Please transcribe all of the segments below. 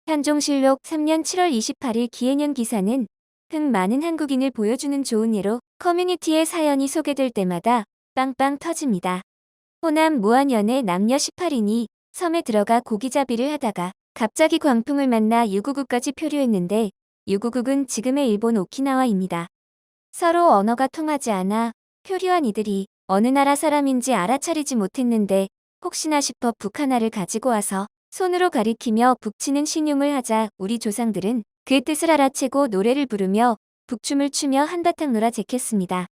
현종실록 3년 7월 28일 기해년 기사는 흥 많은 한국인을 보여주는 좋은 예로 커뮤니티에 사연이 소개될 때마다 빵빵 터집니다. 호남 무안연의 남녀 18인이 섬에 들어가 고기잡이를 하다가 갑자기 광풍을 만나 유구국까지 표류했는데 유구국은 지금의 일본 오키나와입니다. 서로 언어가 통하지 않아 표류한 이들이 어느 나라 사람인지 알아차리지 못했는데 혹시나 싶어 북하나를 가지고 와서 손으로 가리키며 북치는 신용을 하자 우리 조상들은 그 뜻을 알아채고 노래를 부르며 북춤을 추며 한바탕 놀아 제꼈습니다.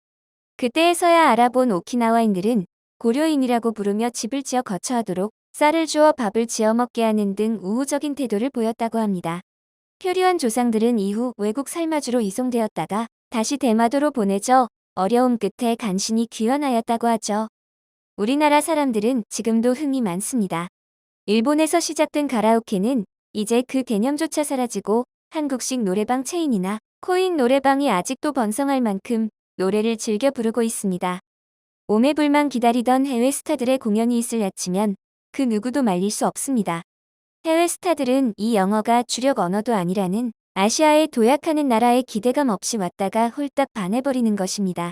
그때에서야 알아본 오키나와인들은 고려인이라고 부르며 집을 지어 거처하도록 쌀을 주어 밥을 지어 먹게 하는 등 우호적인 태도를 보였다고 합니다. 표류한 조상들은 이후 외국 살마주로 이송되었다가 다시 대마도로 보내져 어려움 끝에 간신히 귀환하였다고 하죠. 우리나라 사람들은 지금도 흥이 많습니다. 일본에서 시작된 가라오케는 이제 그 개념조차 사라지고 한국식 노래방 체인이나 코인 노래방이 아직도 번성할 만큼 노래를 즐겨 부르고 있습니다. 오매불망 기다리던 해외 스타들의 공연이 있을 야치면 그 누구도 말릴 수 없습니다. 해외 스타들은 이 영어가 주력 언어도 아니라는 아시아에 도약하는 나라에 기대감 없이 왔다가 홀딱 반해버리는 것입니다.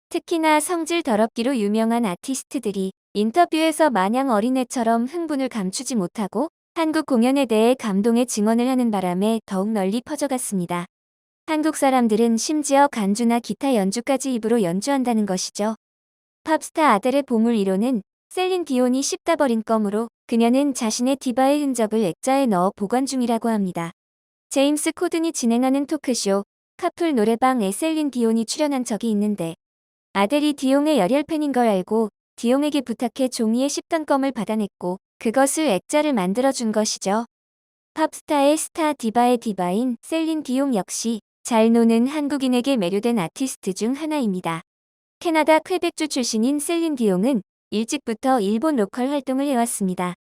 특히나 성질 더럽기로 유명한 아티스트들이 인터뷰에서 마냥 어린애처럼 흥분을 감추지 못하고 한국 공연에 대해 감동의 증언을 하는 바람에 더욱 널리 퍼져갔습니다. 한국 사람들은 심지어 간주나 기타 연주까지 입으로 연주한다는 것이죠. 팝스타 아델의 보물 1호는 셀린 디온이 씹다 버린 껌으로 그녀는 자신의 디바의 흔적을 액자에 넣어 보관 중이라고 합니다. 제임스 코든이 진행하는 토크쇼 카풀 노래방에 셀린 디온이 출연한 적이 있는데 아델이 디옹의 열혈 팬인 걸 알고 디옹에게 부탁해 종이에 씹던 껌을 받아냈고 그것을 액자를 만들어준 것이죠. 팝스타의 스타 디바의 디바인 셀린 디옹 역시 잘 노는 한국인에게 매료된 아티스트 중 하나입니다. 캐나다 퀘벡주 출신인 셀린 디옹은 일찍부터 일본 로컬 활동을 해왔습니다.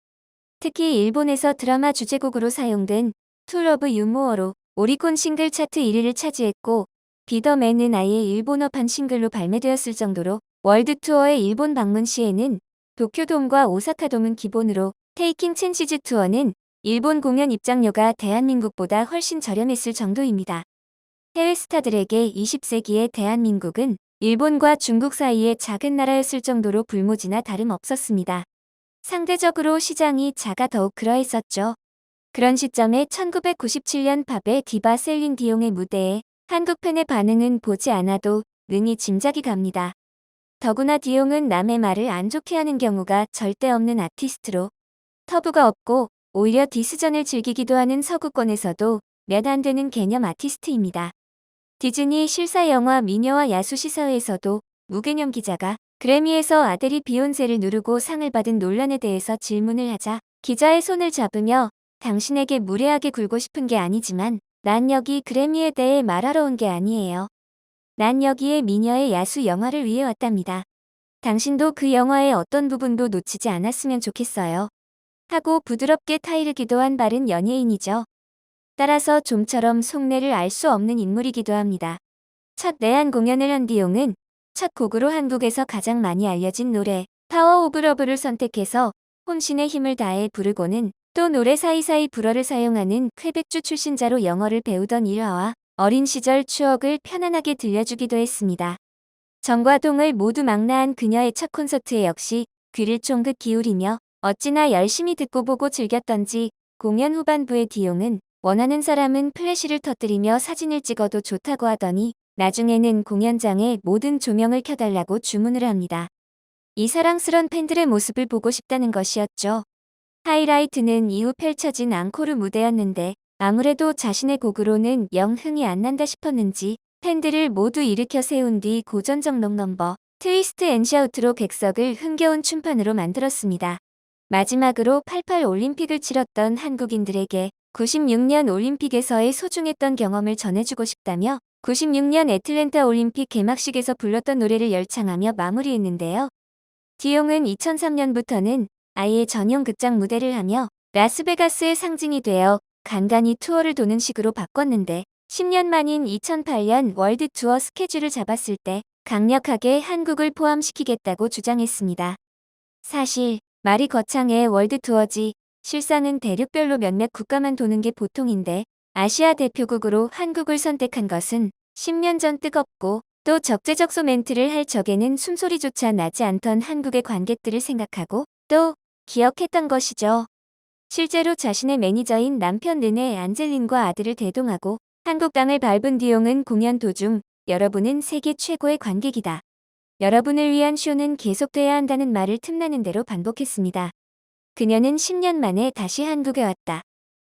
특히 일본에서 드라마 주제곡으로 사용된 툴 오브 유모어로 오리콘 싱글 차트 1위를 차지했고 비더맨은 아예 일본어판 싱글로 발매되었을 정도로 월드 투어의 일본 방문 시에는 도쿄돔과 오사카돔은 기본으로 테이킹 챈시즈 투어는 일본 공연 입장료가 대한민국보다 훨씬 저렴했을 정도입니다. 해외 스타들에게 20세기의 대한민국은 일본과 중국 사이의 작은 나라였을 정도로 불모지나 다름없었습니다. 상대적으로 시장이 작아 더욱 그러했었죠. 그런 시점에 1997년 팝의 디바 셀린 디옹의 무대에 한국 팬의 반응은 보지 않아도 능히 짐작이 갑니다. 더구나 디옹은 남의 말을 안 좋게 하는 경우가 절대 없는 아티스트로 터부가 없고 오히려 디스전을 즐기기도 하는 서구권에서도 몇 안 되는 개념 아티스트입니다. 디즈니 실사 영화 미녀와 야수 시사회에서도 무개념 기자가 그래미에서 아델이 비욘세를 누르고 상을 받은 논란에 대해서 질문을 하자 기자의 손을 잡으며 당신에게 무례하게 굴고 싶은 게 아니지만 난 여기 그래미에 대해 말하러 온 게 아니에요. 난 여기에 미녀의 야수 영화를 위해 왔답니다. 당신도 그 영화의 어떤 부분도 놓치지 않았으면 좋겠어요. 하고 부드럽게 타이르기도 한 바른 연예인이죠. 따라서 좀처럼 속내를 알 수 없는 인물이기도 합니다. 첫 내한 공연을 한 디옹은 첫 곡으로 한국에서 가장 많이 알려진 노래 파워 오브 러브를 선택해서 혼신의 힘을 다해 부르고는 또 노래 사이사이 불어를 사용하는 퀘벡주 출신자로 영어를 배우던 일화와 어린 시절 추억을 편안하게 들려주기도 했습니다. 정과 동을 모두 망라한 그녀의 첫 콘서트에 역시 귀를 쫑긋 기울이며 어찌나 열심히 듣고 보고 즐겼던지 공연 후반부의 디옹은 원하는 사람은 플래시를 터뜨리며 사진을 찍어도 좋다고 하더니 나중에는 공연장에 모든 조명을 켜달라고 주문을 합니다. 이 사랑스런 팬들의 모습을 보고 싶다는 것이었죠. 하이라이트는 이후 펼쳐진 앙코르 무대였는데 아무래도 자신의 곡으로는 영 흥이 안 난다 싶었는지 팬들을 모두 일으켜 세운 뒤 고전적 롱넘버 트위스트 앤 샤우트로 객석을 흥겨운 춤판으로 만들었습니다. 마지막으로 88 올림픽을 치렀던 한국인들에게 96년 올림픽에서의 소중했던 경험을 전해주고 싶다며 96년 애틀랜타 올림픽 개막식에서 불렀던 노래를 열창하며 마무리했는데요. 디옹은 2003년부터는 아예 전용 극장 무대를 하며 라스베가스의 상징이 되어 간간히 투어를 도는 식으로 바꿨는데 10년 만인 2008년 월드 투어 스케줄을 잡았을 때 강력하게 한국을 포함시키겠다고 주장했습니다. 사실 말이 거창해 월드 투어지 실상은 대륙별로 몇몇 국가만 도는 게 보통인데 아시아 대표국으로 한국을 선택한 것은 10년 전 뜨겁고 또 적재적소 멘트를 할 적에는 숨소리조차 나지 않던 한국의 관객들을 생각하고 또 기억했던 것이죠. 실제로 자신의 매니저인 남편 르네 안젤린과 아들을 대동하고 한국 땅을 밟은 디용은 공연 도중 여러분은 세계 최고의 관객이다. 여러분을 위한 쇼는 계속돼야 한다는 말을 틈나는 대로 반복했습니다. 그녀는 10년 만에 다시 한국에 왔다.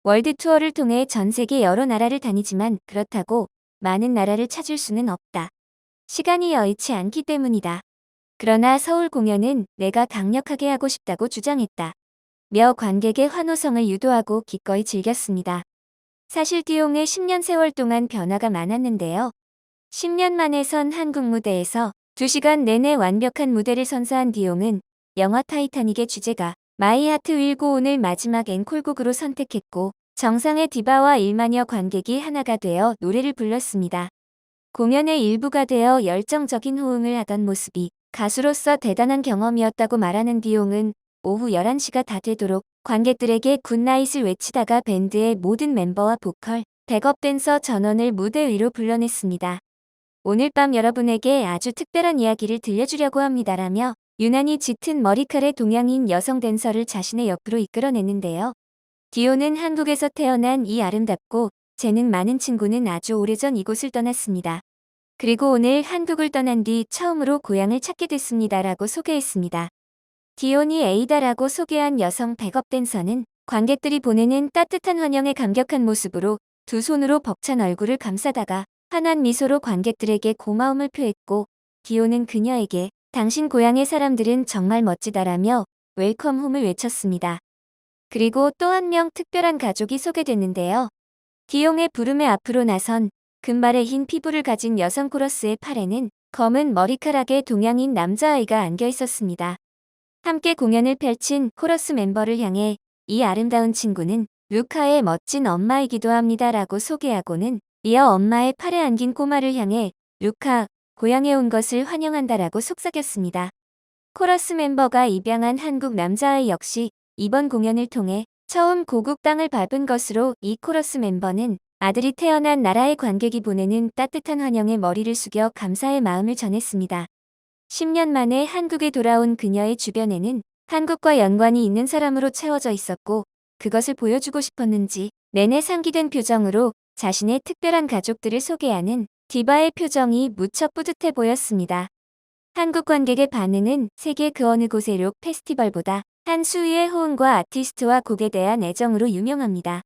월드 투어를 통해 전 세계 여러 나라를 다니지만 그렇다고 많은 나라를 찾을 수는 없다. 시간이 여의치 않기 때문이다. 그러나 서울 공연은 내가 강력하게 하고 싶다고 주장했다. 며 관객의 환호성을 유도하고 기꺼이 즐겼습니다. 사실 디용의 10년 세월 동안 변화가 많았는데요. 10년 만에 선 한국 무대에서 2시간 내내 완벽한 무대를 선사한 디용은 영화 타이타닉의 주제가 마이 하트 윌 고 온을 마지막 앵콜곡으로 선택했고 정상의 디바와 1만여 관객이 하나가 되어 노래를 불렀습니다. 공연의 일부가 되어 열정적인 호응을 하던 모습이 가수로서 대단한 경험이었다고 말하는 디용은 오후 11시가 다 되도록 관객들에게 굿나잇을 외치다가 밴드의 모든 멤버와 보컬, 백업 댄서 전원을 무대 위로 불러냈습니다. 오늘 밤 여러분에게 아주 특별한 이야기를 들려주려고 합니다라며 유난히 짙은 머리칼의 동양인 여성 댄서를 자신의 옆으로 이끌어냈는데요. 디오는 한국에서 태어난 이 아름답고 재능 많은 친구는 아주 오래전 이곳을 떠났습니다. 그리고 오늘 한국을 떠난 뒤 처음으로 고향을 찾게 됐습니다라고 소개했습니다. 디온이 에이다라고 소개한 여성 백업 댄서는 관객들이 보내는 따뜻한 환영에 감격한 모습으로 두 손으로 벅찬 얼굴을 감싸다가 환한 미소로 관객들에게 고마움을 표했고 디온은 그녀에게 당신 고향의 사람들은 정말 멋지다라며 웰컴 홈을 외쳤습니다. 그리고 또 한 명 특별한 가족이 소개됐는데요. 디용의 부름에 앞으로 나선 금발의 흰 피부를 가진 여성 코러스의 팔에는 검은 머리카락의 동양인 남자아이가 안겨 있었습니다. 함께 공연을 펼친 코러스 멤버를 향해 이 아름다운 친구는 루카의 멋진 엄마이기도 합니다라고 소개하고는 이어 엄마의 팔에 안긴 꼬마를 향해 루카, 고향에 온 것을 환영한다라고 속삭였습니다. 코러스 멤버가 입양한 한국 남자아이 역시 이번 공연을 통해 처음 고국 땅을 밟은 것으로 이 코러스 멤버는 아들이 태어난 나라의 관객이 보내는 따뜻한 환영에 머리를 숙여 감사의 마음을 전했습니다. 10년 만에 한국에 돌아온 그녀의 주변에는 한국과 연관이 있는 사람으로 채워져 있었고 그것을 보여주고 싶었는지 내내 상기된 표정으로 자신의 특별한 가족들을 소개하는 디바의 표정이 무척 뿌듯해 보였습니다. 한국 관객의 반응은 세계 그 어느 곳의 록 페스티벌보다 한 수위의 호응과 아티스트와 곡에 대한 애정으로 유명합니다.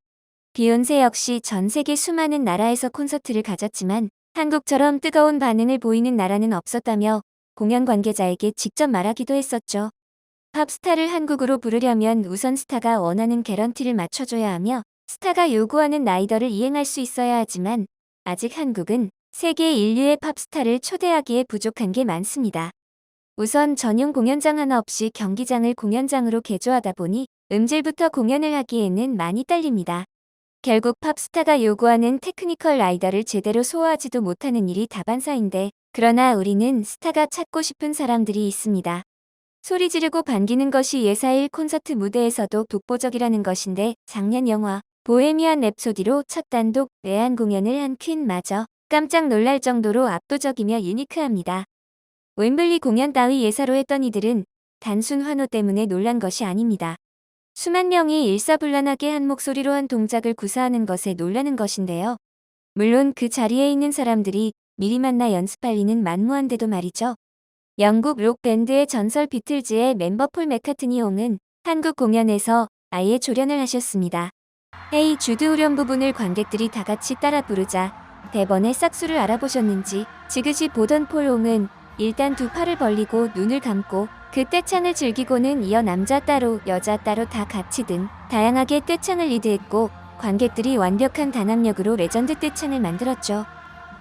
비욘세 역시 전 세계 수많은 나라에서 콘서트를 가졌지만 한국처럼 뜨거운 반응을 보이는 나라는 없었다며 공연 관계자에게 직접 말하기도 했었죠. 팝스타를 한국으로 부르려면 우선 스타가 원하는 개런티를 맞춰줘야 하며 스타가 요구하는 라이더를 이행할 수 있어야 하지만 아직 한국은 세계 인류의 팝스타를 초대하기에 부족한 게 많습니다. 우선 전용 공연장 하나 없이 경기장을 공연장으로 개조하다 보니 음질부터 공연을 하기에는 많이 딸립니다. 결국 팝스타가 요구하는 테크니컬 라이더를 제대로 소화하지도 못하는 일이 다반사인데 그러나 우리는 스타가 찾고 싶은 사람들이 있습니다. 소리 지르고 반기는 것이 예사일 콘서트 무대에서도 독보적이라는 것인데 작년 영화 보헤미안 랩소디로 첫 단독 내한 공연을 한 퀸마저 깜짝 놀랄 정도로 압도적이며 유니크합니다. 웸블리 공연 따위 예사로 했던 이들은 단순 환호 때문에 놀란 것이 아닙니다. 수만 명이 일사불란하게 한 목소리로 한 동작을 구사하는 것에 놀라는 것인데요. 물론 그 자리에 있는 사람들이 미리 만나 연습할 리는 만무한데도 말이죠. 영국 록 밴드의 전설 비틀즈의 멤버 폴 맥카트니 홍은 한국 공연에서 아예 조련을 하셨습니다. 헤이 주드 후렴 부분을 관객들이 다 같이 따라 부르자 대번에 싹수를 알아보셨는지 지그시 보던 폴 홍은 일단 두 팔을 벌리고 눈을 감고 그 떼창을 즐기고는 이어 남자 따로 여자 따로 다 같이 등 다양하게 떼창을 리드했고 관객들이 완벽한 단합력으로 레전드 떼창을 만들었죠.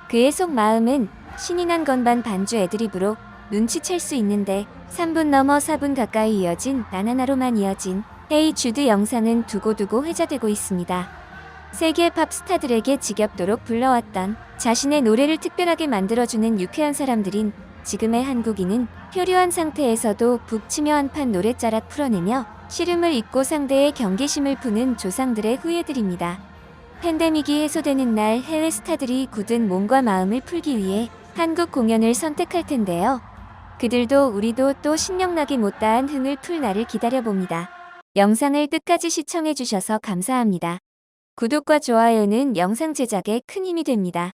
그의 속마음은 신이 난 건반 반주 애드립으로 눈치챌 수 있는데 3분 넘어 4분 가까이 이어진 단 하나로만 이어진 헤이 주드 영상은 두고두고 회자되고 있습니다. 세계 팝스타들에게 지겹도록 불러왔던 자신의 노래를 특별하게 만들어주는 유쾌한 사람들인 지금의 한국인은 표류한 상태에서도 북치며 한판 노래자락 풀어내며 시름을 잊고 상대의 경계심을 푸는 조상들의 후예들입니다. 팬데믹이 해소되는 날 해외 스타들이 굳은 몸과 마음을 풀기 위해 한국 공연을 선택할 텐데요. 그들도 우리도 또 신명나게 못다한 흥을 풀 날을 기다려봅니다. 영상을 끝까지 시청해주셔서 감사합니다. 구독과 좋아요는 영상 제작에 큰 힘이 됩니다.